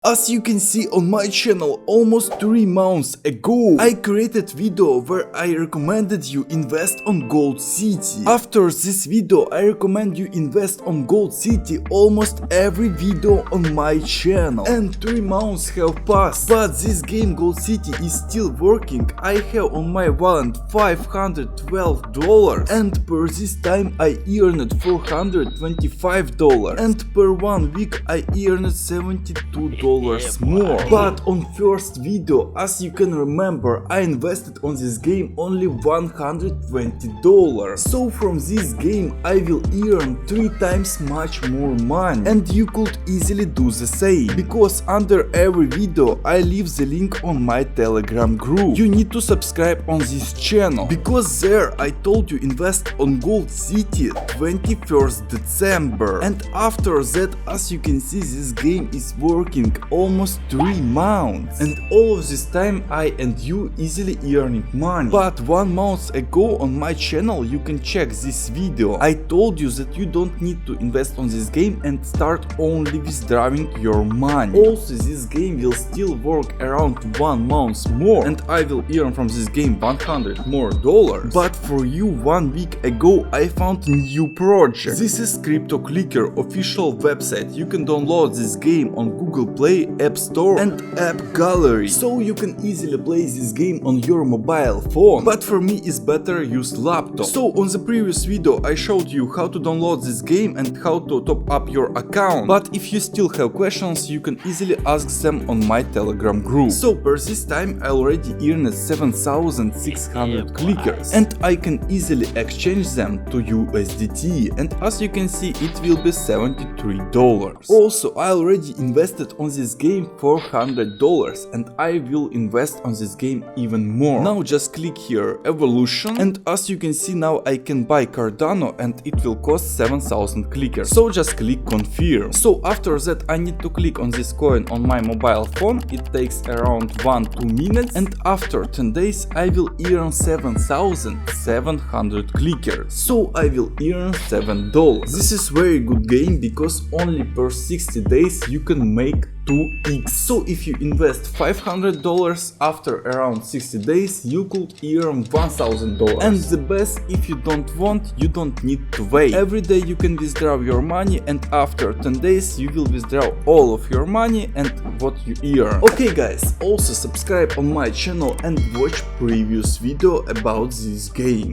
As you can see on my channel, almost 3 months ago, I created video where I recommended you invest on Gold City. After this video, I recommend you invest on Gold City almost every video on my channel. And 3 months have passed, but this game Gold City is still working. I have on my wallet $512 and per this time I earned $425 and per 1 week I earned $72 more. But on first video, as you can remember, I invested on this game only $120. So from this game I will earn 3 times much more money, and you could easily do the same, because under every video I leave the link on my Telegram group. You need to subscribe on this channel, because there I told you invest on Gold City 21st December, and after that, as you can see, this game is working almost 3 months, and all of this time I and you easily earning money. But 1 month ago on my channel you can check this video. I told you that you don't need to invest on this game and start only withdrawing your money. Also, this game will still work around 1 month more, and I will earn from this game $100 more. But for you, 1 week ago I found a new project. This is Crypto Clicker official website. You can download this game on Google Play, App Store and App Gallery, so you can easily play this game on your mobile phone. But for me it's better use laptop. So on the previous video I showed you how to download this game and how to top up your account. But if you still have questions, you can easily ask them on my Telegram group. So per this time I already earned 7,600 clickers, and I can easily exchange them to USDT, and as you can see it will be $73. Also, I already invested on this game $400, and I will invest on this game even more. Now just click here Evolution, and as you can see now I can buy Cardano and it will cost 7,000 clickers. So just click confirm. So after that I need to click on this coin on my mobile phone. It takes around 1-2 minutes, and after 10 days I will earn 7,700 clickers. So I will earn $7. This is very good game, because only per 60 days you can make 2x. So if you invest $500, after around 60 days you could earn $1,000. And the best, if you don't want, you don't need to wait. Every day you can withdraw your money, and after 10 days you will withdraw all of your money and what you earn. Okay guys, also subscribe on my channel and watch previous video about this game.